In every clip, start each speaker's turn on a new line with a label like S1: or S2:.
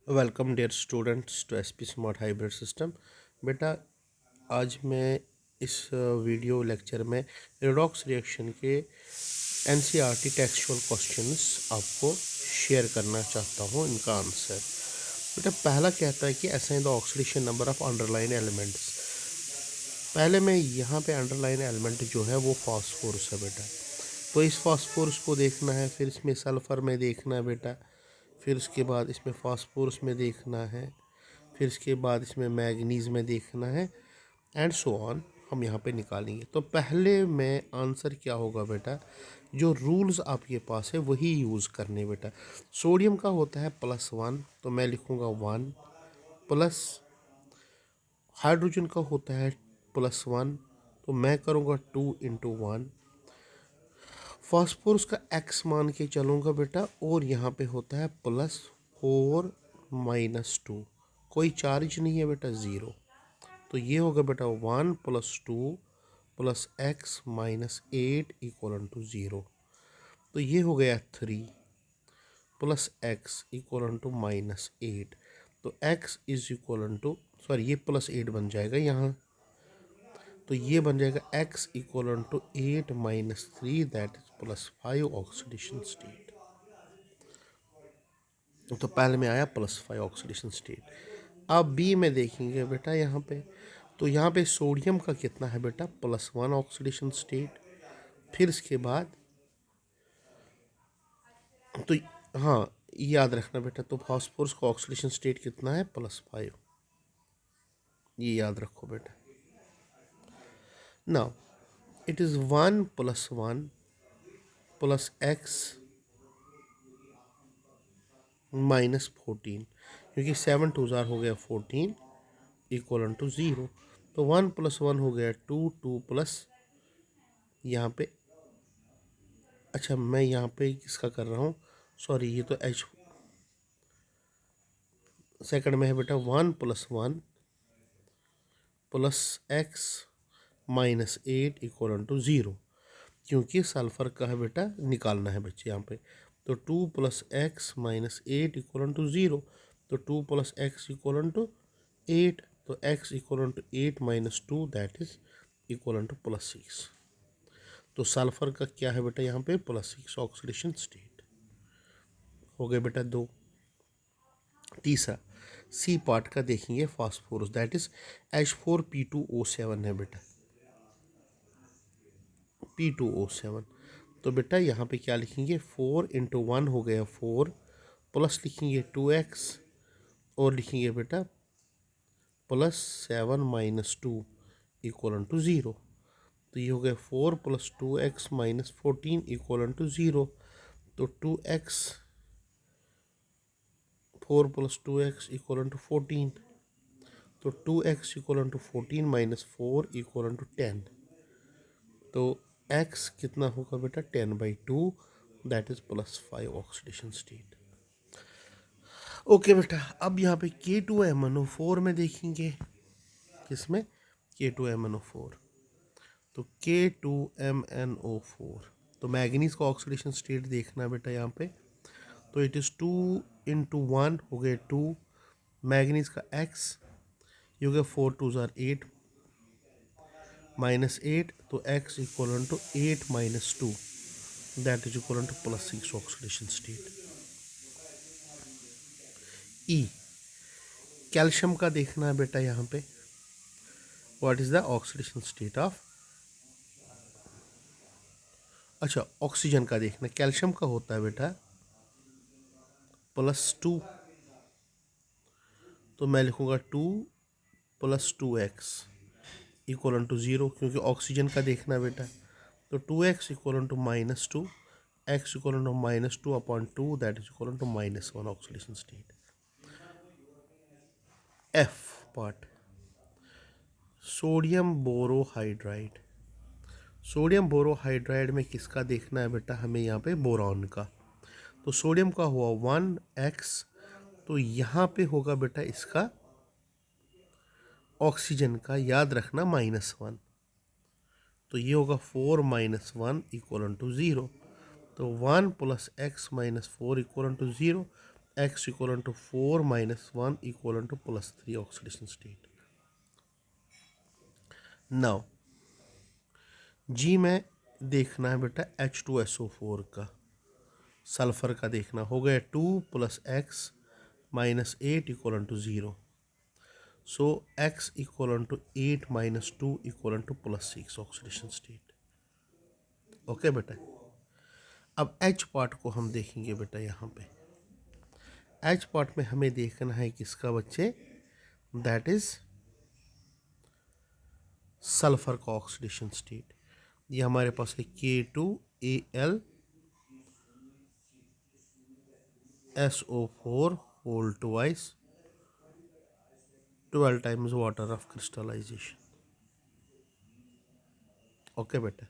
S1: Welcome dear students to SP smart hybrid system. बेटा, आज मैं इस वीडियो लेक्चर में रेडॉक्स रिएक्शन के एनसीईआरटी टेक्सचुअल क्वेश्चंस आपको शेयर करना चाहता हूं, इनका आंसर। बेटा, पहला कहता है कि assign the oxidation number of underline elements. पहले मैं यहाँ पे अंडरलाइन एलिमेंट जो है वो फास्फोरस है बेटा, तो इस फास्फोरस को देखना है, फिर इसमें सल्फ़र में देखना है बेटा, फिर उसके बाद इसमें फास्फोरस में देखना है, फिर इसके बाद इसमें मैग्नीज में देखना है, एंड सो ऑन हम यहाँ पे निकालेंगे। तो पहले में आंसर क्या होगा बेटा, जो रूल्स आपके पास है वही यूज़ करने बेटा। सोडियम का होता है +1, तो मैं लिखूँगा 1 प्लस। हाइड्रोजन का होता है +1, तो मैं करूँगा 2 × 1। फास्फोरस का x मान के चलूँगा बेटा, और यहाँ पे होता है +4 -2, कोई चार्ज नहीं है बेटा, ज़ीरो। तो ये होगा बेटा 1 + 2 + x - 8 = 0। तो ये हो गया 3 + x = -8। तो x is equal to, sorry ये +8 बन जाएगा यहाँ, तो ये बन जाएगा x = 8 - 3, that is +5 oxidation state. तो पहले में आया +5 ऑक्सीडेशन स्टेट। अब बी में देखेंगे बेटा यहाँ पे, तो यहाँ पे सोडियम का कितना है बेटा, +1 ऑक्सीडेशन स्टेट। फिर इसके बाद तो हाँ, याद रखना बेटा, तो फास्फोरस का ऑक्सीडेशन स्टेट कितना है, +5। ये याद रखो बेटा। नाउ इट इज़ 1 + 1 + x -14, क्योंकि 7 2 हो गया 14 = 0। तो 1 + 1 हो गया 2, 2 प्लस यहाँ पे, अच्छा मैं यहाँ पे किसका कर रहा हूँ, सॉरी ये तो एच सेकंड में है बेटा। 1 + 1 + x -8 = 0, क्योंकि सल्फ़र का है बेटा, निकालना है बच्चे यहाँ पे। तो 2 + x -8 = 0, तो 2 + x = 8, तो x = 8 - 2, that is equal to +6। तो सल्फ़र का क्या है बेटा यहाँ पे, +6 ऑक्सीडेशन स्टेट। हो गए बेटा दो। तीसरा सी पार्ट का देखेंगे, फास्फोरस, दैट इज H4P2O7 है बेटा, P2O7। तो बेटा यहाँ पे क्या लिखेंगे, 4 × 1 हो गया 4, प्लस लिखेंगे 2x, और लिखेंगे बेटा +7 - 2 = 0। तो ये हो गया 4 + 2x - 14 = 0। तो 2x, 4 + 2x = 14, तो 2x = 14 - 4 = 10। तो x कितना होगा बेटा, 10/2, that is +5 oxidation state. Okay बेटा, अब यहाँ पे K2MnO4 में देखेंगे, किसमें, K2MnO4। तो K2MnO4, तो मैग्नीज का ऑक्सीडेशन स्टेट देखना है बेटा यहाँ पे। तो इट इज़ 2 × 1 हो गए 2, मैग्नीज का x, ये हो गया 4 2 8 -8, तो x = 8 - 2, that is equal to +6 oxidation state. E, calcium का देखना है बेटा यहाँ पे, what is the oxidation state of, अच्छा ऑक्सीजन का देखना, कैल्शियम का होता है बेटा +2, तो मैं लिखूँगा 2 + 2x = 0, क्योंकि ऑक्सीजन का देखना है बेटा। तो 2x = -2, x = -2/2, that is equal to -1 oxidation state. F part, sodium borohydride. Sodium borohydride में किसका देखना है बेटा, हमें यहाँ पे बोरॉन का। तो सोडियम का हुआ 1x, तो यहाँ पे होगा बेटा इसका ऑक्सीजन का, याद रखना, -1, तो ये होगा 4 - 1 = 0। तो 1 + x - 4 = 0, x equal to 4 minus 1 equal to +3 oxidation state. Now G में देखना है बेटा H2SO4 का, सल्फर का देखना, हो गया 2 + x minus 8 equal to 0। So x equal to 8 minus 2 equal to +6 oxidation state. Okay बेटा, अब H पार्ट को हम देखेंगे बेटा। यहाँ पे H पार्ट में हमें देखना है किसका बच्चे, दैट इज सल्फर का ऑक्सीडेशन स्टेट। ये हमारे पास है K2Al SO4 whole twice 12 times water of crystallization. Okay बेटा,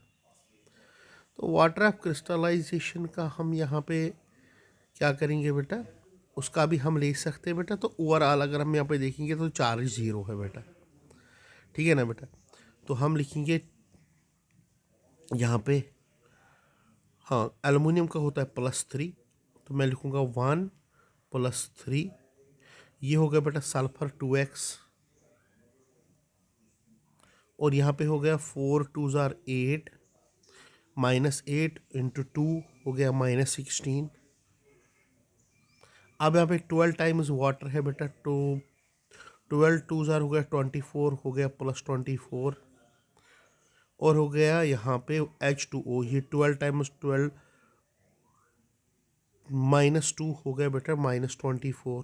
S1: तो वाटर ऑफ क्रिस्टलाइजेशन का हम यहाँ पे क्या करेंगे बेटा, उसका भी हम ले सकते हैं बेटा। तो ओवरऑल अगर हम यहाँ पे देखेंगे तो चार्ज 0 है बेटा, ठीक है ना बेटा। तो हम लिखेंगे यहाँ पे, हाँ एल्युमिनियम का होता है +3, तो मैं लिखूँगा 1 + 3। ये हो गया बेटा सल्फर 2x, और यहाँ पे हो गया 4 2 ज़ार 8 माइनस 8 इंटू 2 हो गया -16। अब यहाँ पे 12 टाइम्स वाटर है बेटा, तो 12 2 ज़ार हो गया 24, हो गया +24, और हो गया यहाँ पे H2O, ये 12 टाइम्स 12 -2 हो गया बेटा -24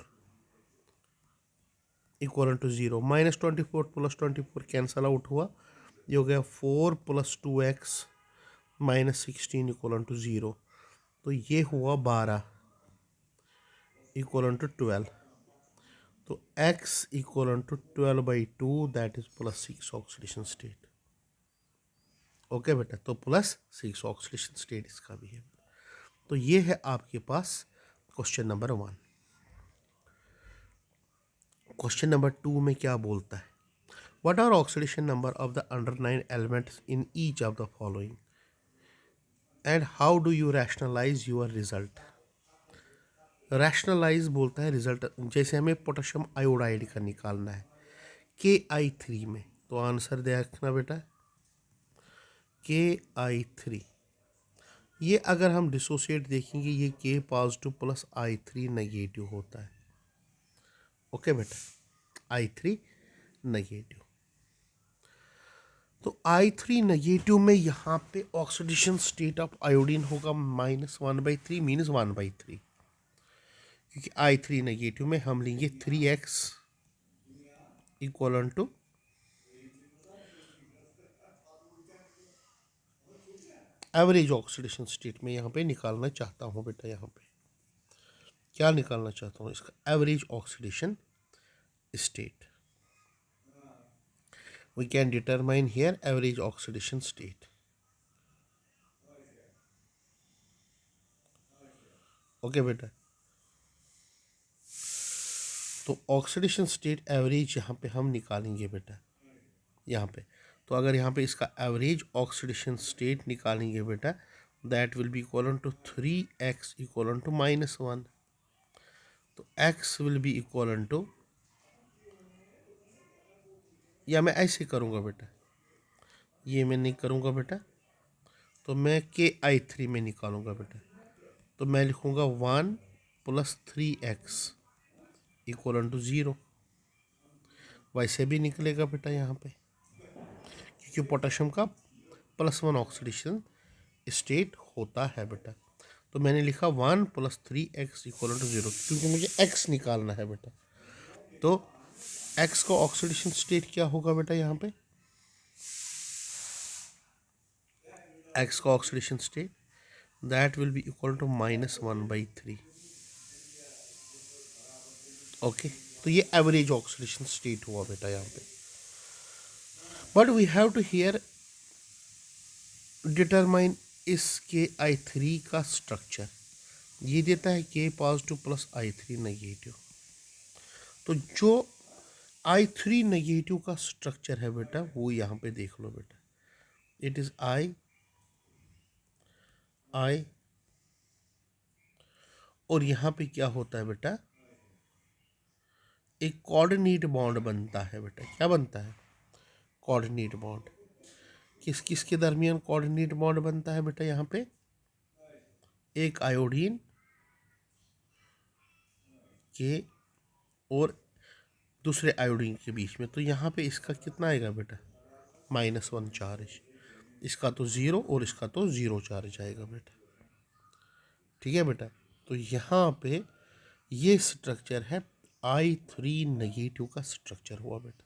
S1: इक्वल टू 0। -24 +24 कैंसल आउट हुआ, ये हो गया 4 + 2x -16 इक्वल टू 0। तो ये हुआ 12 इक्वल टू 12। तो x equal to 12/2 that is +6 oxidation state. Okay बेटा, तो +6 ऑक्सीडेशन स्टेट इसका भी है। तो ये है आपके पास क्वेश्चन नंबर 1। क्वेश्चन नंबर 2 में क्या बोलता है, what are oxidation number of the underline elements in each of the following and how do you rationalize your result. Rationalize बोलता है रिजल्ट, जैसे हमें पोटेशियम आयोडाइड का निकालना है Ki3 में, तो आंसर देखना बेटा Ki3। ये अगर हम डिसोसिएट देखेंगे, ये K positive plus I3 negative होता है। ओके बेटा, I3 नेगेटिव। तो I3 नेगेटिव में यहाँ पे ऑक्सीडेशन स्टेट ऑफ आयोडीन होगा -1/3 मीन्स 1/3, क्योंकि I3 नेगेटिव में हम लेंगे 3x equal to average oxidation state में यहाँ पे निकालना चाहता हूँ बेटा। यहाँ पे क्या निकालना चाहता हूँ, इसका average oxidation state. we can determine here average oxidation state. Okay बेटा, तो ऑक्सीडेशन स्टेट एवरेज यहाँ पे हम निकालेंगे बेटा। यहाँ पे तो अगर यहाँ पे इसका एवरेज ऑक्सीडेशन स्टेट निकालेंगे बेटा, that will be equal to 3x equal to -1। तो x will be equal to, या मैं ऐसे करूँगा बेटा, ये मैं नहीं करूँगा बेटा, तो मैं Ki3 में निकालूंगा बेटा। तो मैं लिखूँगा 1 + 3x इक्वल टू 0। वैसे भी निकलेगा बेटा यहाँ पे, क्योंकि पोटेशियम का +1 ऑक्सीडेशन स्टेट होता है बेटा। तो मैंने लिखा 1 + 3x इक्वल टू 0, क्योंकि मुझे x निकालना है बेटा। तो x का ऑक्सीडेशन स्टेट क्या होगा बेटा, यहाँ पे x का oxidation state that will be equal to -1/3। Okay, तो ये एवरेज ऑक्सीडेशन स्टेट हुआ बेटा यहाँ पे। But we have to here determine इस Ki3 का स्ट्रक्चर। ये देता है K positive plus I3 negative. तो जो I3 नेगेटिव का स्ट्रक्चर है बेटा, वो यहाँ पे देख लो बेटा। इट इज I और यहाँ पे क्या होता है बेटा, एक कोऑर्डिनेट बॉन्ड बनता है बेटा। क्या बनता है? Coordinate bond. किस किस के दरमियान कोऑर्डिनेट बॉन्ड बनता है बेटा? यहाँ पे एक आयोडीन के और दूसरे आयोडीन के बीच में। तो यहाँ पे इसका कितना आएगा बेटा? -1 चार्ज। इसका तो 0 और इसका तो 0 चार्ज आएगा बेटा। ठीक है बेटा। तो यहाँ पे ये स्ट्रक्चर है I3 नेगेटिव का स्ट्रक्चर हुआ बेटा।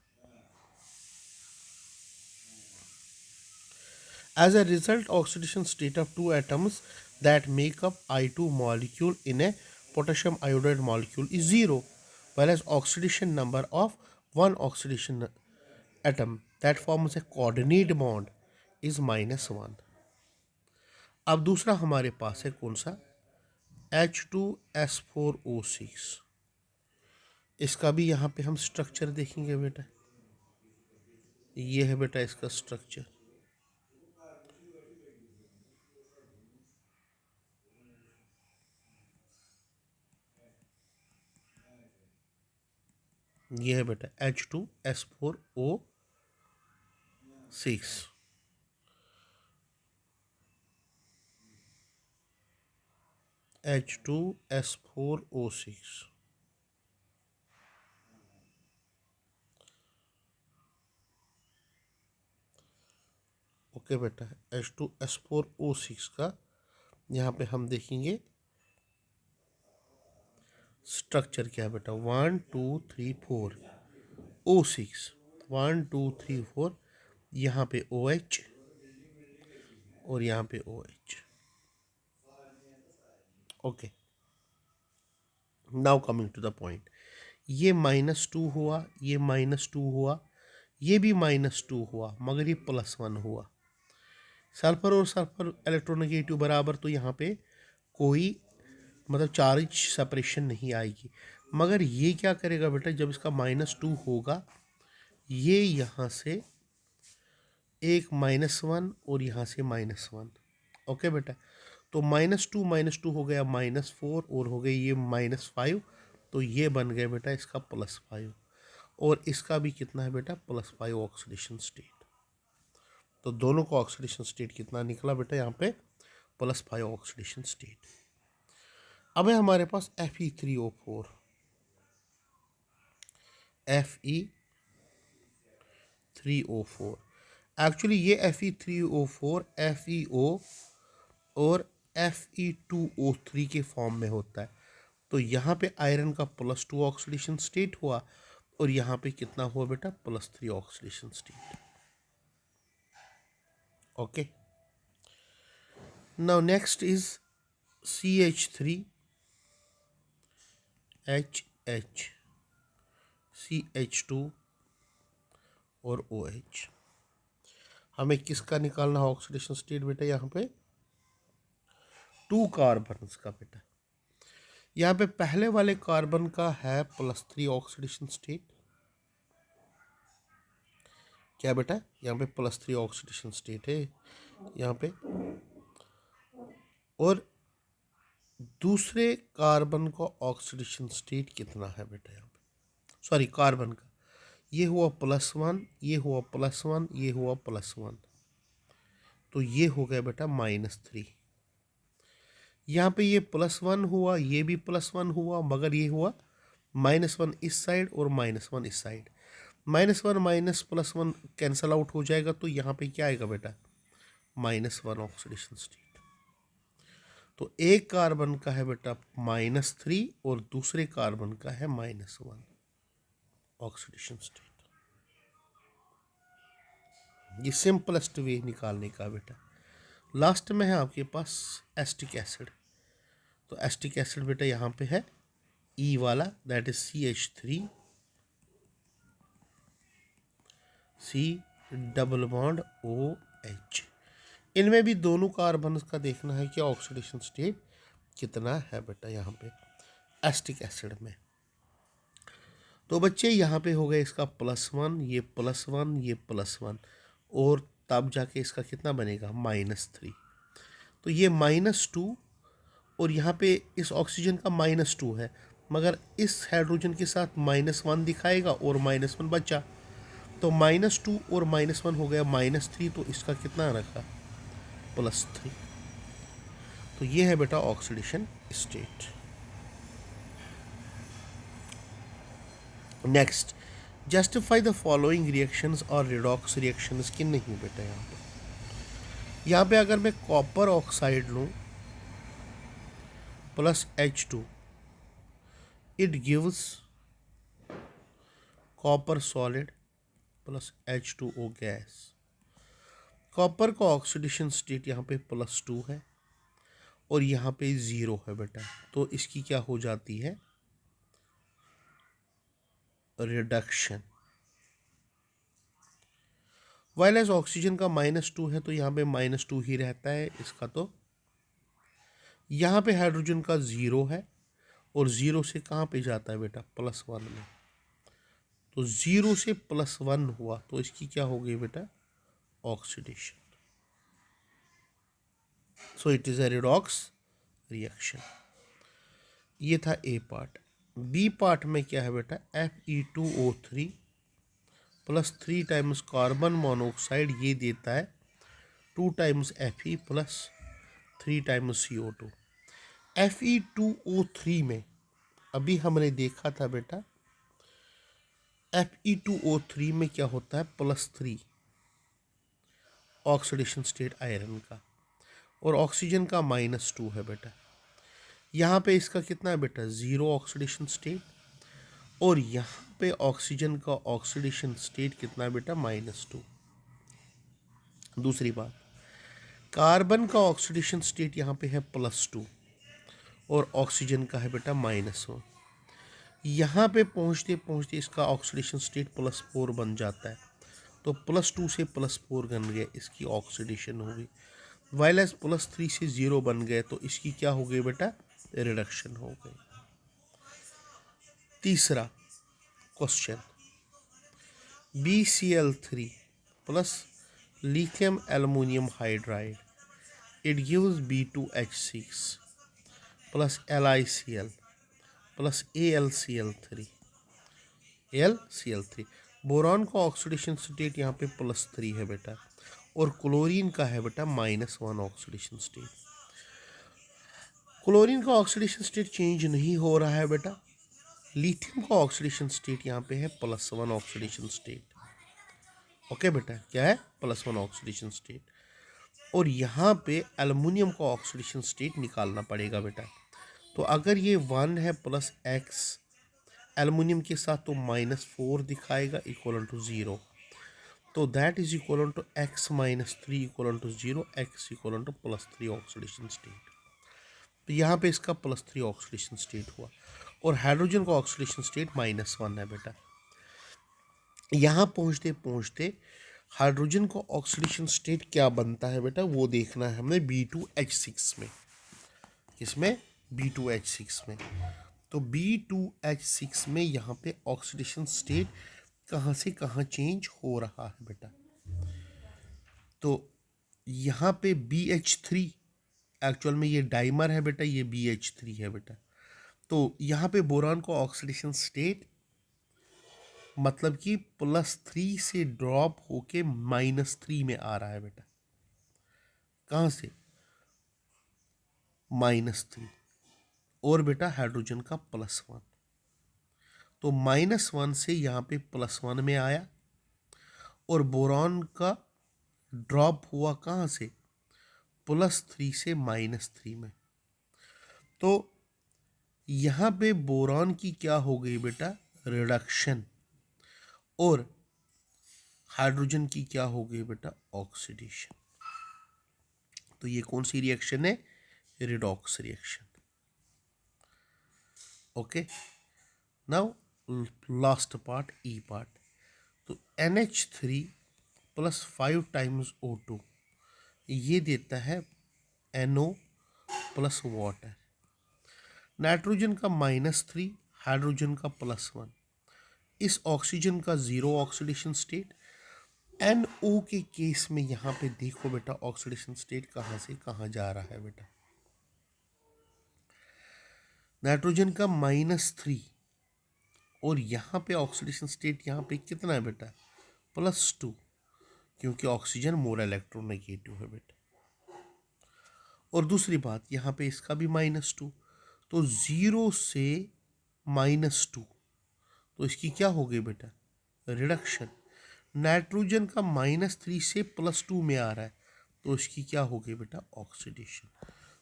S1: As a result, oxidation state of two atoms that make up I2 molecule in a potassium iodide molecule is 0, whereas oxidation number of one oxidation atom that forms a coordinate bond is -1. अब दूसरा हमारे पास है कौन सा? H2S4O6। इसका भी यहाँ पे हम स्ट्रक्चर देखेंगे बेटा। ये है बेटा इसका स्ट्रक्चर। ये है बेटा H2S4O6। H2S4O6। ओके बेटा, H2S4O6 का यहाँ पे हम देखेंगे स्ट्रक्चर क्या है बेटा। 1 2 3 4 O6, 1 2 3 4, यहाँ पे OH और यहाँ पे OH। Okay, now coming to the point. ये -2 हुआ, ये -2 हुआ, ये भी -2 हुआ, मगर ये +1 हुआ। सल्फर और सल्फर इलेक्ट्रोनेगेटिव बराबर, तो यहाँ पे कोई मतलब चार्ज सेपरेशन नहीं आएगी। मगर ये क्या करेगा बेटा, जब इसका -2 होगा, ये यहाँ से एक -1 और यहाँ से -1। ओके बेटा, तो -2 हो गया -4 और हो गई ये -5, तो ये बन गया बेटा इसका +5। और इसका भी कितना है बेटा? +5 ऑक्सीडेशन स्टेट। तो दोनों का ऑक्सीडेशन स्टेट कितना निकला बेटा? यहाँ पे +5 ऑक्सीडेशन स्टेट। अब है हमारे पास Fe3O4। Fe3O4 एक्चुअली ये Fe3O4 FeO और Fe2O3 के फॉर्म में होता है। तो यहाँ पे आयरन का +2 ऑक्सीडेशन स्टेट हुआ और यहाँ पे कितना हुआ बेटा? +3 oxidation state. Okay, now next is CH3HH, CH2 और OH। हमें किसका निकालना है ऑक्सीडेशन स्टेट बेटा? यहाँ पे 2 कार्बन का बेटा। यहाँ पे पहले वाले कार्बन का है +3 ऑक्सीडेशन स्टेट। क्या बेटा? यहाँ पे +3 ऑक्सीडेशन स्टेट है यहाँ पे। और दूसरे कार्बन का ऑक्सीडेशन स्टेट कितना है बेटा? यहाँ पे सॉरी, कार्बन का ये हुआ +1, ये हुआ +1, ये हुआ +1, तो ये हो गया बेटा -3। यहाँ पे ये +1 हुआ, ये भी +1 हुआ, मगर ये हुआ -1 इस साइड और -1 इस साइड। -1 माइनस +1 कैंसल आउट हो जाएगा, तो यहाँ पे क्या आएगा बेटा? -1 ऑक्सीडेशन स्टेट। तो एक कार्बन का है बेटा -3 और दूसरे कार्बन का है -1 ऑक्सीडेशन स्टेट। ये सिंपलेस्ट वे निकालने का बेटा। लास्ट में है आपके पास एस्टिक एसिड। तो एस्टिक एसिड बेटा यहाँ पे है E वाला, दैट इज CH3COH। इनमें भी दोनों कार्बन का देखना है कि ऑक्सीडेशन स्टेट कितना है बेटा यहाँ पे एस्टिक एसिड में। तो बच्चे यहाँ पे हो गए इसका +1, ये +1, ये +1, और तब जाके इसका कितना बनेगा? -3। तो ये -2 और यहाँ पे इस ऑक्सीजन का -2 है, मगर इस हाइड्रोजन के साथ -1 दिखाएगा और -1 बचा, तो -2 और -1 हो गया -3, तो इसका कितना रखा, +3। तो ये है बेटा oxidation state. Next, justify the following reactions और रिडॉक्स रिएक्शंस की नहीं बेटा। यहाँ पे अगर मैं कॉपर ऑक्साइड लूँ +H2, it gives copper solid +H2O gas. Copper का ऑक्सीडेशन स्टेट यहाँ पे +2 है और यहाँ पे 0 है बेटा, तो इसकी क्या हो जाती है, रिडक्शन। वाइल एज ऑक्सीजन का -2 है, तो यहाँ पे -2 ही रहता है इसका। तो यहाँ पे हाइड्रोजन का 0 है और 0 से कहाँ पे जाता है बेटा, +1 में, तो 0 से +1 हुआ, तो इसकी क्या हो गई बेटा, oxidation. So it is a redox reaction. ये था ए पार्ट। बी पार्ट में क्या है बेटा, Fe2O3 +3 टाइम्स कार्बन मोनोऑक्साइड, ये देता है 2 times Fe +3 times CO2। Fe2O3 में अभी हमने देखा था बेटा, Fe2O3 में क्या होता है, +3 ऑक्सीडेशन स्टेट आयरन का, और ऑक्सीजन का -2 है बेटा। यहाँ पे इसका कितना है बेटा, 0 ऑक्सीडेशन स्टेट, और यहाँ पे ऑक्सीजन का ऑक्सीडेशन स्टेट कितना है बेटा, -2। दूसरी बात, कार्बन का ऑक्सीडेशन स्टेट यहाँ पे है +2 और ऑक्सीजन का है बेटा -1। यहाँ पे पहुँचते पहुँचते इसका ऑक्सीडेशन स्टेट +4 बन जाता है, तो +2 से +4 बन गया, इसकी ऑक्सीडेशन हो गई। वाइल एज +3 से 0 बन गए, तो इसकी क्या हो गई बेटा, रिडक्शन हो गई। तीसरा question, BCl3 plus lithium aluminium hydride, it gives B2H6 plus LiCl plus AlCl3। Boron का ऑक्सीडेशन स्टेट यहाँ पे +3 है बेटा, और क्लोरीन का है बेटा -1 ऑक्सीडेशन स्टेट। क्लोरीन का ऑक्सीडेशन स्टेट चेंज नहीं हो रहा है बेटा। लिथियम का ऑक्सीडेशन स्टेट यहाँ पे है +1 ऑक्सीडेशन स्टेट। ओके बेटा, क्या है, +1 ऑक्सीडेशन स्टेट। और यहाँ पे एल्युमिनियम का ऑक्सीडेशन स्टेट निकालना पड़ेगा बेटा। तो अगर ये 1 है +X एल्युमिनियम के साथ, तो -4 दिखाएगा इक्वल टू 0, तो that is equal to X -3 equal to 0, X equal to +3 oxidation state. तो यहाँ पे इसका +3 ऑक्सीडेशन स्टेट हुआ, और हाइड्रोजन का ऑक्सीडेशन स्टेट -1 है बेटा। यहाँ पहुँचते पहुँचते हाइड्रोजन का ऑक्सीडेशन स्टेट क्या बनता है बेटा, वो देखना है हमने B2H6 में। किसमें, B2H6 में। तो B2H6 में यहाँ पे ऑक्सीडेशन स्टेट कहाँ से कहाँ चेंज हो रहा है बेटा। तो यहाँ पे BH3, एक्चुअल में ये डाइमर है बेटा, ये BH3 है बेटा। तो यहाँ पे बोरान का ऑक्सीडेशन स्टेट मतलब कि +3 से ड्रॉप होके -3 में आ रहा है बेटा। कहाँ से, -3, और बेटा हाइड्रोजन का +1, तो -1 से यहाँ पे +1 में आया, और बोरॉन का ड्रॉप हुआ कहाँ से, +3 से -3 में। तो यहाँ पे बोरॉन की क्या हो गई बेटा, रिडक्शन, और हाइड्रोजन की क्या हो गई बेटा, ऑक्सीडेशन। तो ये कौन सी रिएक्शन है, redox reaction. Okay, now last part, E part. तो NH3 + 5 टाइम्स O2, ये देता है NO + वाटर। नाइट्रोजन का -3, हाइड्रोजन का +1, इस ऑक्सीजन का 0 ऑक्सीडेशन स्टेट। NO के केस में यहाँ पे देखो बेटा, ऑक्सीडेशन स्टेट कहाँ से कहाँ जा रहा है बेटा, नाइट्रोजन का -3 और यहाँ पे ऑक्सीडेशन स्टेट यहाँ पे कितना है बेटा, +2, क्योंकि ऑक्सीजन मोर इलेक्ट्रोनेगेटिव है बेटा। और दूसरी बात यहाँ पे इसका भी -2, तो 0 से -2, तो इसकी क्या हो गई बेटा, रिडक्शन। नाइट्रोजन का -3 से +2 में आ रहा है, तो इसकी क्या हो गई बेटा, oxidation.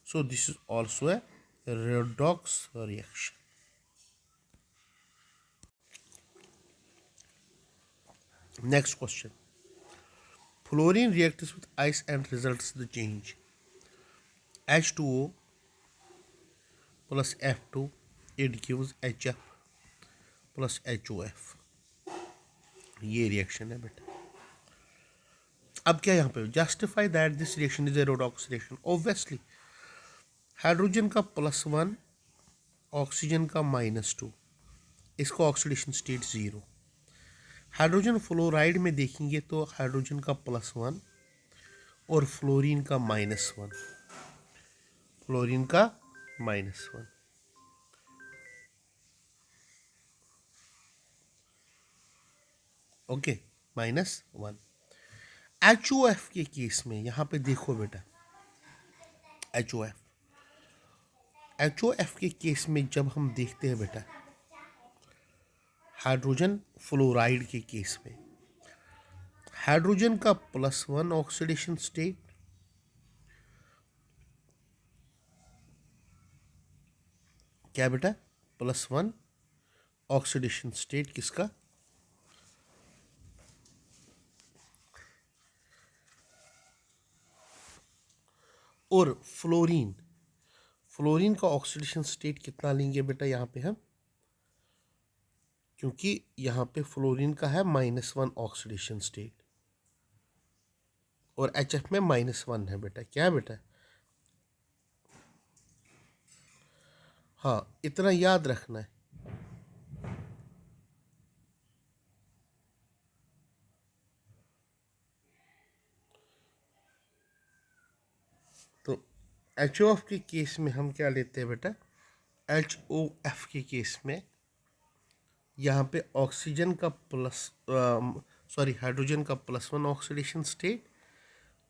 S1: So this is also a redox reaction. Next question, fluorine reacts with ice and results the change H2O plus F2, it gives HF plus HOF। ये रिएक्शन है बेटा। अब क्या यहाँ पे, justify that this reaction is a redox reaction. Obviously hydrogen का +1, oxygen का -2, इसका ऑक्सीडेशन स्टेट 0। हाइड्रोजन फ्लोराइड में देखेंगे तो हाइड्रोजन का +1 और फ्लोरीन का -1, फ्लोरीन का -1। ओके, -1। HOF के केस में यहाँ पे देखो बेटा, HOF के केस में जब हम देखते हैं बेटा, हाइड्रोजन फ्लोराइड के केस में हाइड्रोजन का +1 ऑक्सीडेशन स्टेट, क्या बेटा, +1 ऑक्सीडेशन स्टेट किसका, और फ्लोरीन का ऑक्सीडेशन स्टेट कितना लेंगे बेटा यहाँ पे हम, क्योंकि यहाँ पे फ्लोरीन का है -1 ऑक्सीडेशन स्टेट और HF में -1 है बेटा। क्या है बेटा, हाँ इतना याद रखना है। तो HOF के केस में हम क्या लेते हैं बेटा, HOF के केस में यहाँ पे ऑक्सीजन का हाइड्रोजन का +1 ऑक्सीडेशन स्टेट,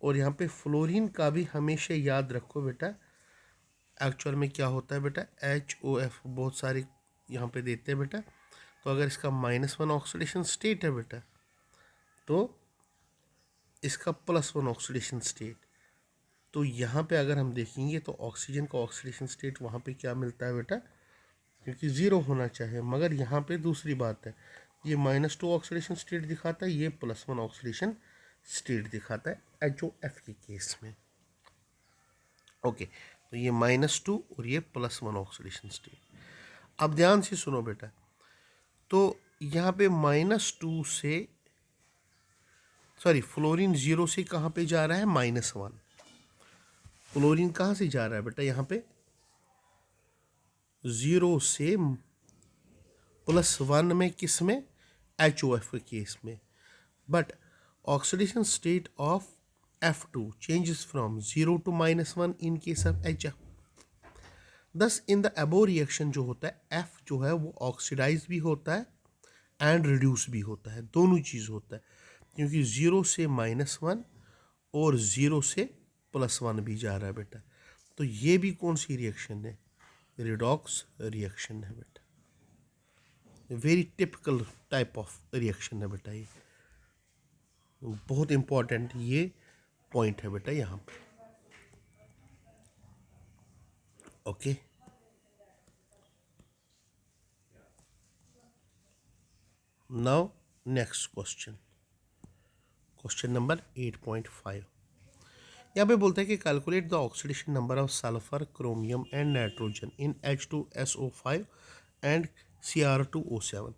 S1: और यहाँ पे फ्लोरीन का भी हमेशा याद रखो बेटा। एक्चुअल में क्या होता है बेटा, HOF बहुत सारे यहाँ पे देते हैं बेटा, तो अगर इसका -1 ऑक्सीडेशन स्टेट है बेटा, तो इसका +1 ऑक्सीडेशन स्टेट, तो यहाँ पे अगर हम देखेंगे तो ऑक्सीजन का ऑक्सीडेशन स्टेट वहाँ पे क्या मिलता है बेटा, क्योंकि 0 होना चाहिए, मगर यहाँ पे दूसरी बात है, ये -2 ऑक्सीडेशन स्टेट दिखाता है, ये +1 ऑक्सीडेशन स्टेट दिखाता है HOF के केस में। ओके, तो ये -2 और ये +1 ऑक्सीडेशन स्टेट। अब ध्यान से सुनो बेटा, तो यहाँ पे -2 से फ्लोरीन 0 से कहाँ पे जा रहा है, -1। फ्लोरीन कहाँ से जा रहा है बेटा, यहाँ पे 0 से +1 में, किस में, HOF के केस में। But oxidation state of F2 changes from 0 to -1 in case of HF। दस इन द अबो रिएक्शन जो होता है, F जो है वो ऑक्सीडाइज भी होता है एंड रिड्यूस भी होता है, दोनों चीज़ होता है, क्योंकि 0 से -1 और 0 से +1 भी जा रहा है बेटा। तो ये भी कौन सी रिएक्शन है, रिडॉक्स रिएक्शन है बेटा। Very typical type of reaction है बेटा, ये बहुत इंपॉर्टेंट ये पॉइंट है बेटा यहाँ पे। Okay, now next question, question number 8.5। यहाँ पे बोलता है कि calculate the oxidation number of sulphur, chromium and nitrogen in H2SO5 and Cr2O7।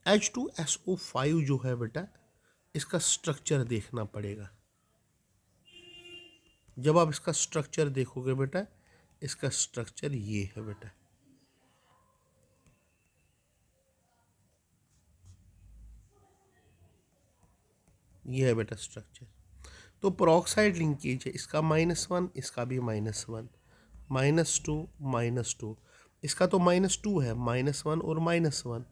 S1: H2SO5 जो है बेटा, इसका स्ट्रक्चर देखना पड़ेगा। जब आप इसका स्ट्रक्चर देखोगे बेटा, इसका स्ट्रक्चर ये है बेटा, ये है बेटा स्ट्रक्चर। तो पेरोक्साइड लिंकेज है, इसका -1, इसका भी -1, -2, -2, इसका तो -2 है, -1 और -1,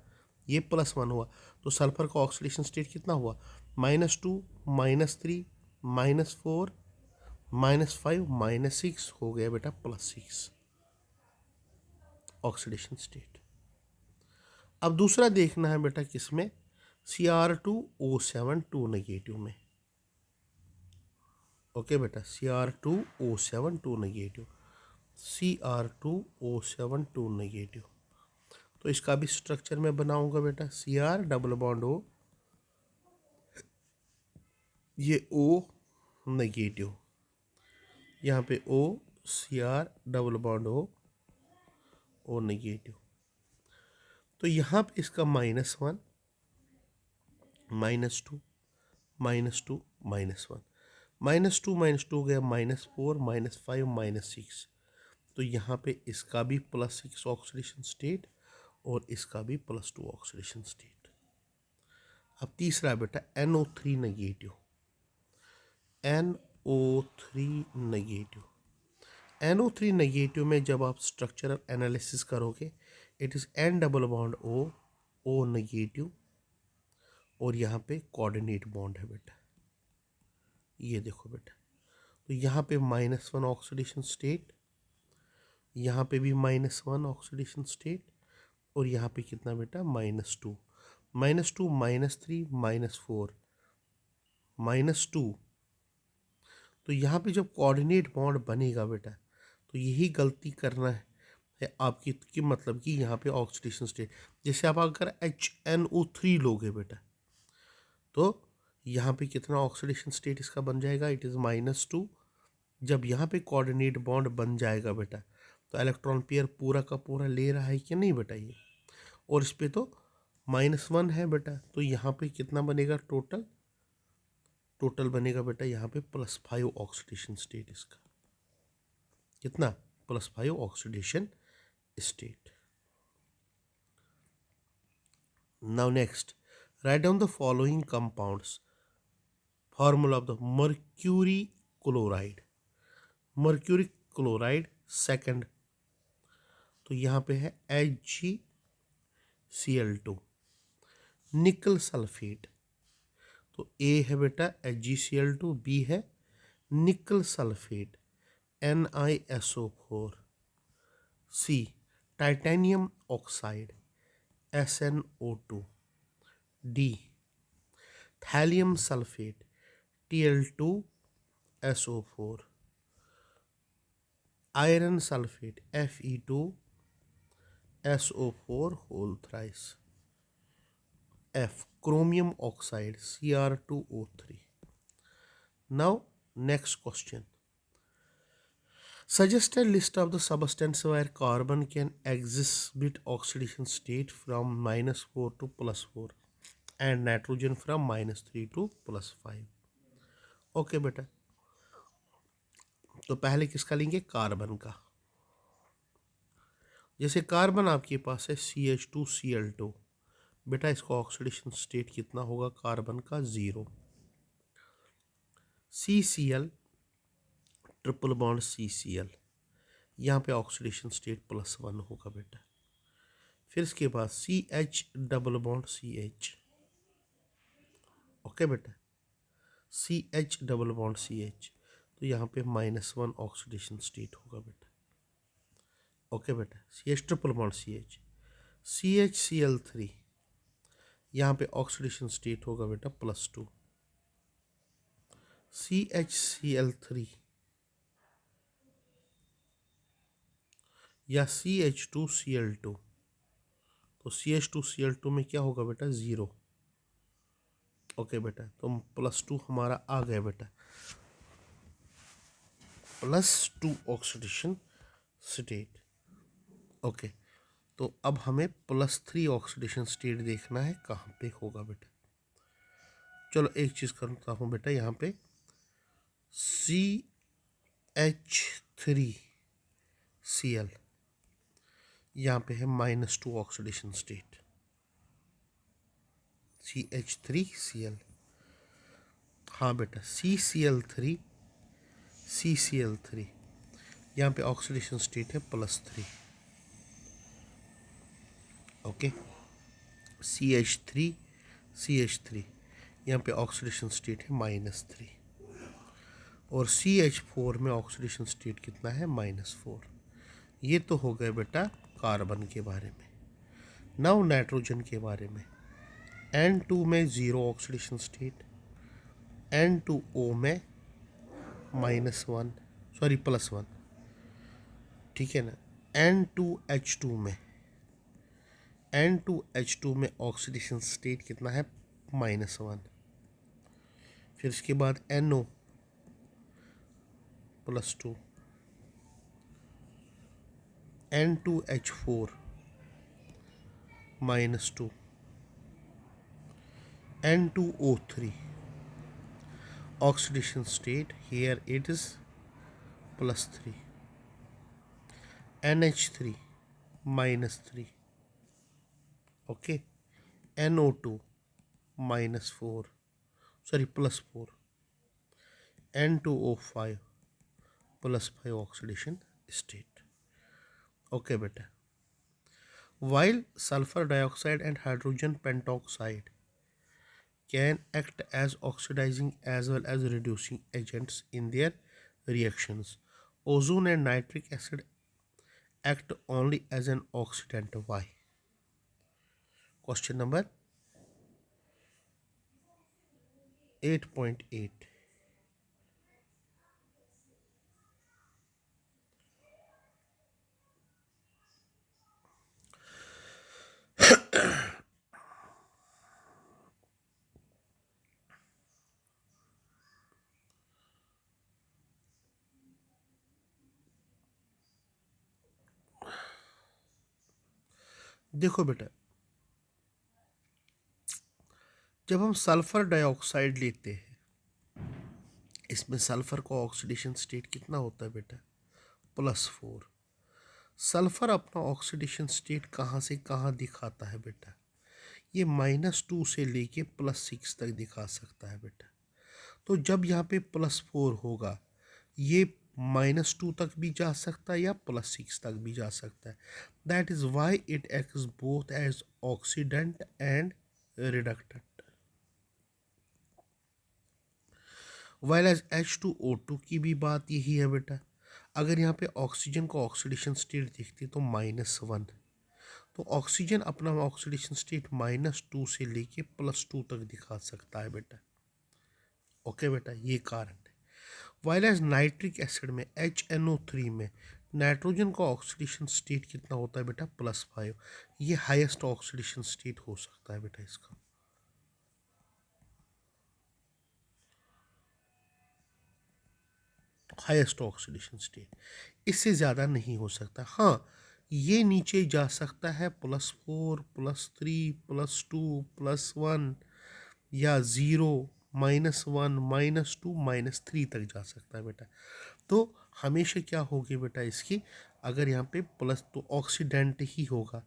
S1: ये +1 हुआ, तो सल्फर का ऑक्सीडेशन स्टेट कितना हुआ? -2, -3, -4, -5, -6 हो गया बेटा +6 ऑक्सीडेशन स्टेट। अब दूसरा देखना है बेटा किसमें? Cr2O7 2 नेगेटिव में। ओके बेटा, Cr2O7 2 नेगेटिव, Cr2O7 2 नेगेटिव। तो इसका भी स्ट्रक्चर मैं बनाऊंगा बेटा, Cr डबल बॉन्ड O, ये O नेगेटिव, यहाँ पे O, Cr double bond O negative. तो यहाँ पे इसका -1, -2, -2, -1, -2 हो गया -4, -5, -6। तो यहाँ पे इसका भी +6 ऑक्सीडेशन स्टेट और इसका भी +2 ऑक्सीडेशन स्टेट। अब तीसरा बेटा NO3 negative, NO3 negative. NO3 negative में जब आप स्ट्रक्चरल एनालिसिस करोगे, it is N double bond O negative, और यहाँ पे कोऑर्डिनेट बॉन्ड है बेटा, ये देखो बेटा। तो यहाँ पे -1 ऑक्सीडेशन स्टेट, यहाँ पे भी -1 ऑक्सीडेशन स्टेट, और यहाँ पे कितना बेटा? -2, -2, -3, -4, -2। तो यहाँ पे जब कोऑर्डिनेट बॉन्ड बनेगा बेटा, तो यही गलती करना है आपकी, कि मतलब कि यहाँ पे ऑक्सीडेशन स्टेट, जैसे आप अगर HNO3 लोगे बेटा, तो यहाँ पे कितना ऑक्सीडेशन स्टेट इसका बन जाएगा? It is -2। जब यहाँ पे कोऑर्डिनेट बॉन्ड बन जाएगा बेटा, तो इलेक्ट्रॉन पेयर पूरा का पूरा ले रहा है कि नहीं बेटा ये, और इस पे तो -1 है बेटा, तो यहाँ पे कितना बनेगा टोटल? टोटल बनेगा बेटा यहाँ पे +5 ऑक्सीडेशन स्टेट इसका, कितना? +5 oxidation state. Now next, write down the following compounds, formula of the mercury chloride. Mercury chloride second, तो यहाँ पे है HgCl2। निकल सल्फेट, तो A है बेटा HgCl2, B है nickel sulphate NiSO4, C titanium oxide SnO2, D thallium sulphate Tl2SO4, iron sulphate Fe2SO4 whole thrice, F chromium oxide Cr2O3. Now next question, suggest a list of the substances where carbon can exhibit oxidation state from -4 to +4 and nitrogen from -3 to +5. Okay बेटा, तो पहले किसका लेंगे? Carbon का। जैसे carbon आपके पास है CH2Cl2, बेटा इसका ऑक्सीडेशन स्टेट कितना होगा कार्बन का? 0। CCl ट्रिपल बॉन्ड CCl, यहाँ पे ऑक्सीडेशन स्टेट +1 होगा बेटा। फिर इसके बाद CH double bond CH, okay बेटा, CH डबल बॉन्ड CH, तो यहाँ पे -1 ऑक्सीडेशन स्टेट होगा बेटा। ओके बेटा, CH triple bond CH, CHCl3, यहाँ पे ऑक्सीडेशन स्टेट होगा बेटा +2। CHCl3 या CH2Cl2, तो CH2Cl2 में क्या होगा बेटा? 0। ओके बेटा, तो +2 हमारा आ गया बेटा, +2 ऑक्सीडेशन स्टेट। ओके, तो अब हमें +3 ऑक्सीडेशन स्टेट देखना है कहाँ पे होगा बेटा। चलो एक चीज़ करता हूँ बेटा, यहाँ पे CH3Cl, यहाँ पे है -2 ऑक्सीडेशन स्टेट, CH3Cl। हाँ बेटा, CCl3, यहाँ पे ऑक्सीडेशन स्टेट है +3। ओके, CH3 यहाँ पे ऑक्सीडेशन स्टेट है -3 और CH4 में ऑक्सीडेशन स्टेट कितना है -4। ये तो हो गए बेटा कार्बन के बारे में। नाउ नाइट्रोजन के बारे में। N2 में ज़ीरो ऑक्सीडेशन स्टेट, N2O में -1 सॉरी +1, ठीक है ना। N2H2 में ऑक्सीडेशन स्टेट कितना है -1। फिर इसके बाद NO +2, N2H4 -2, N2O3 oxidation state here it is +3, NH3 -3, okay, NO2 -4 sorry +4, N2O5 +5 oxidation state। okay बेटा, while sulfur dioxide and hydrogen pentoxide can act as oxidizing as well as reducing agents in their reactions, ozone and nitric acid act only as an oxidant। Why? Question number 8.8। देखो बेटा, जब हम sulphur dioxide लेते हैं, इसमें sulphur का oxidation state कितना होता है बेटा +4। सल्फर अपना ऑक्सीडेशन स्टेट कहाँ से कहाँ दिखाता है बेटा, ये -2 से लेके +6 तक दिखा सकता है बेटा। तो जब यहाँ पे +4 होगा, ये -2 तक भी जा सकता है या +6 तक भी जा सकता है। That is why it acts both as oxidant and reductant. While as H2O2 की भी बात यही है बेटा। अगर यहाँ पे ऑक्सीजन को ऑक्सीडेशन स्टेट देखते तो -1, तो ऑक्सीजन अपना ऑक्सीडेशन स्टेट -2 से लेके +2 तक दिखा सकता है बेटा। ओके बेटा, ये कारण है। वाइल एज नाइट्रिक एसिड में HNO3 में नाइट्रोजन का ऑक्सीडेशन स्टेट कितना होता है बेटा +5। ये हाईएस्ट ऑक्सीडेशन स्टेट हो सकता है बेटा इसका। हाईएस्ट ऑक्सीडेशन स्टेट, इससे ज़्यादा नहीं हो सकता। हाँ, ये नीचे जा सकता है +4 +3 +2 +1 या 0 -1 -2 -3 तक जा सकता है बेटा। तो हमेशा क्या होगी बेटा इसकी, अगर यहाँ पे प्लस तो ऑक्सीडेंट ही होगा,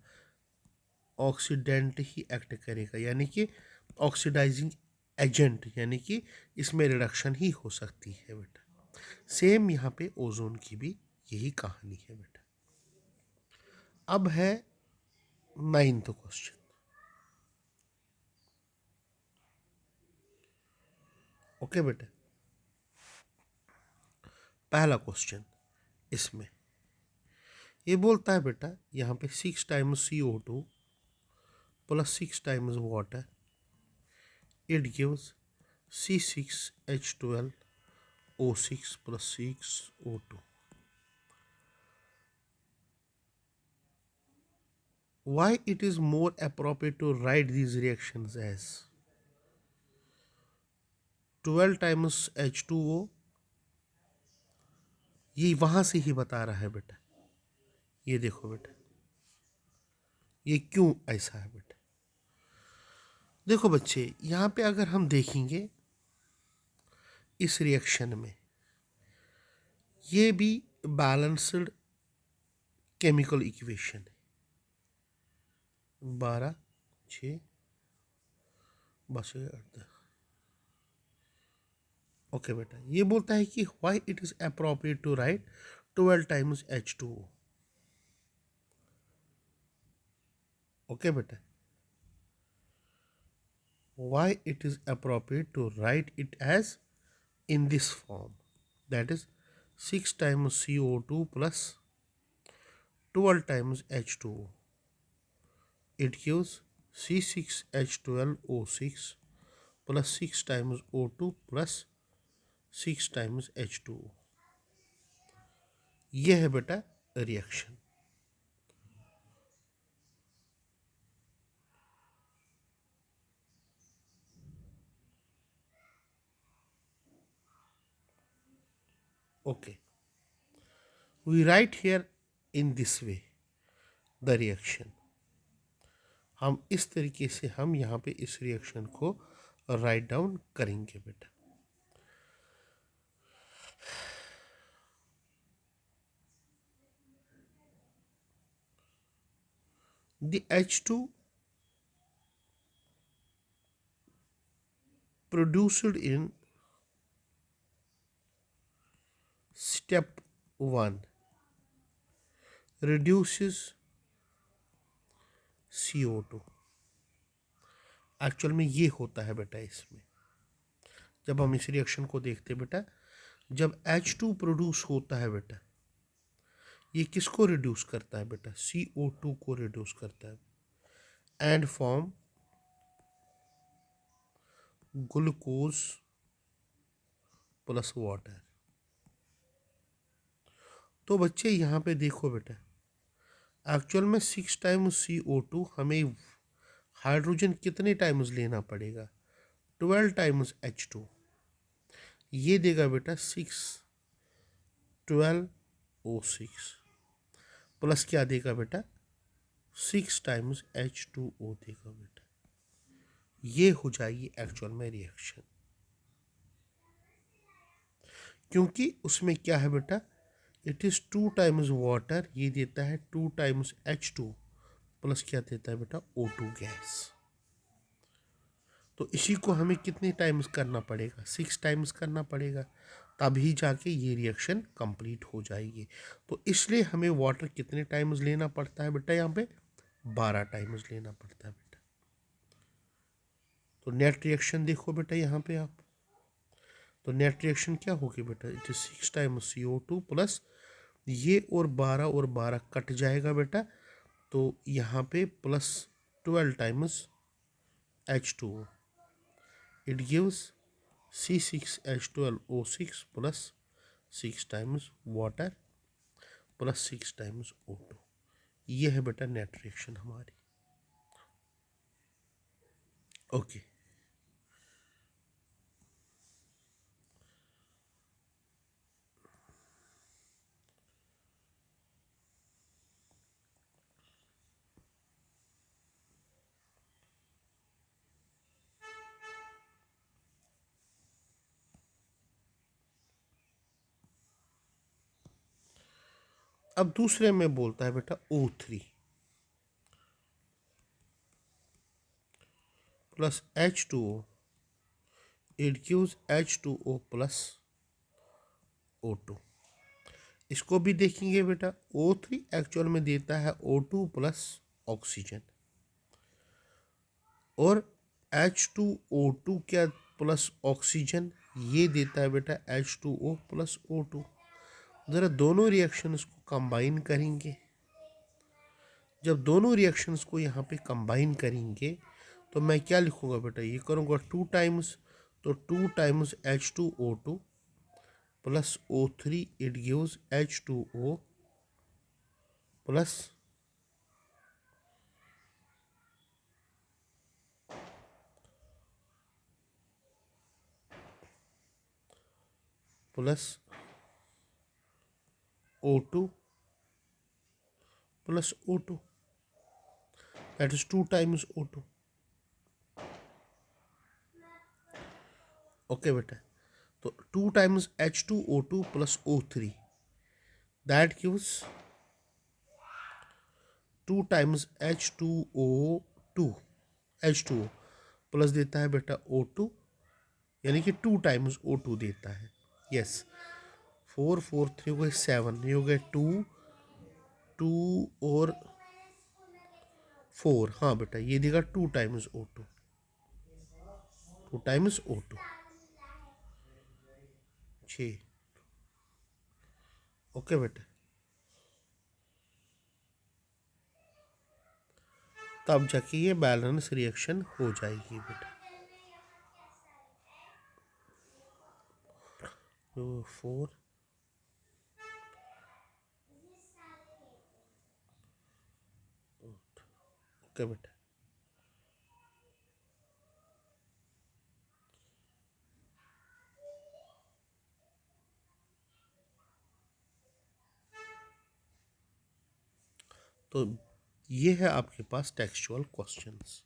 S1: ऑक्सीडेंट ही एक्ट करेगा, यानी कि ऑक्सीडाइजिंग एजेंट, यानी कि इसमें रिडक्शन ही हो सकती है बेटा। सेम यहाँ पे ओजोन की भी यही कहानी है बेटा। अब है 9th क्वेश्चन। ओके बेटा, पहला क्वेश्चन इसमें ये बोलता है बेटा, यहाँ पे 6 times CO2 + 6 times water, it gives C6H12O6 + 6O2। Why it is more appropriate to write these reactions as 12 times H2O, ये वहाँ से ही बता रहा है बेटा। ये देखो बेटा, ये क्यों ऐसा है बेटा। देखो बच्चे, यहाँ पे अगर हम देखेंगे इस रिएक्शन में, ये भी बैलेंस्ड केमिकल इक्वेशन है। 12 6 बस। ओके बेटा, ये बोलता है कि why it is appropriate to write 12 times H2O। Okay बेटा, why it is appropriate to write it as in this form, that is 6 times CO2 plus 12 times H2O. It gives C6H12O6 plus 6 times O2 plus 6 times H2O. यह है बेटा reaction. Okay, we write here in this way the reaction. हम इस तरीके से हम यहाँ पे इस रिएक्शन को राइट डाउन करेंगे बेटा। The H2 produced in step 1 reduces CO2। Actual में ये होता है बेटा, इसमें जब हम इस रिएक्शन को देखते हैं बेटा, जब H2 प्रोड्यूस होता है बेटा, ये किसको रिड्यूस करता है बेटा? CO2 को रिड्यूस करता है and form glucose plus water. तो बच्चे यहाँ पे देखो बेटा, एक्चुअल में 6 टाइम्स CO2 हमें हाइड्रोजन कितने टाइम्स लेना पड़ेगा? 12 टाइम्स H2। ये देगा बेटा 6 12O6 प्लस क्या देगा बेटा? 6 टाइम्स H2O देगा बेटा। ये हो जाएगी एक्चुअल में रिएक्शन, क्योंकि उसमें क्या है बेटा, इट इज़ 2 टाइम्स वाटर, ये देता है 2 टाइम्स H2 प्लस क्या देता है बेटा? O2 gas. तो इसी को हमें कितने टाइम्स करना पड़ेगा? 6 टाइम्स करना पड़ेगा, तभी जाके ये रिएक्शन कंप्लीट हो जाएगी। तो इसलिए हमें वाटर कितने टाइम्स लेना पड़ता है बेटा? यहाँ पे 12 टाइम्स लेना पड़ता है बेटा। तो नेट रिएक्शन देखो बेटा यहाँ पे आप, तो नेट रिएक्शन क्या होगी बेटा? It is 6 times CO2 plus ये और 12 कट जाएगा बेटा, तो यहाँ पे plus 12 times H2O। It gives C6H12O6 plus 6 times water plus 6 times O2। ये है बेटा नेट रिएक्शन हमारी। ओके, अब दूसरे में बोलता है बेटा O3 plus H2O। It gives H2O plus O2। इसको भी देखेंगे बेटा, O3 एक्चुअल में देता है O2 प्लस ऑक्सीजन, और H2O2 क्या प्लस ऑक्सीजन, ये देता है बेटा H2O प्लस O2। ज़रा दोनों रिएक्शंस को कंबाइन करेंगे। जब दोनों रिएक्शंस को यहाँ पे कंबाइन करेंगे तो मैं क्या लिखूँगा बेटा? ये करूँगा 2 टाइम्स, तो 2 times H2O2 plus O3, it gives H2O plus O2 plus O2, that is 2 times O2। Okay बेटा, तो 2 times H2O2 plus O3, that gives 2 times H2O plus देता है बेटा O2, यानी कि 2 टाइम्स O2 देता है। यस, 4 4 3 हो गए 7, ये हो गए 2 2 और 4, हाँ बेटा ये देगा 2 times O2, 2 times O2, 6। Okay बेटा, तब जाके ये बैलेंस रिएक्शन हो जाएगी बेटा। तो 4, ओके बेटा। तो ये है आपके पास टेक्सचुअल क्वेश्चंस।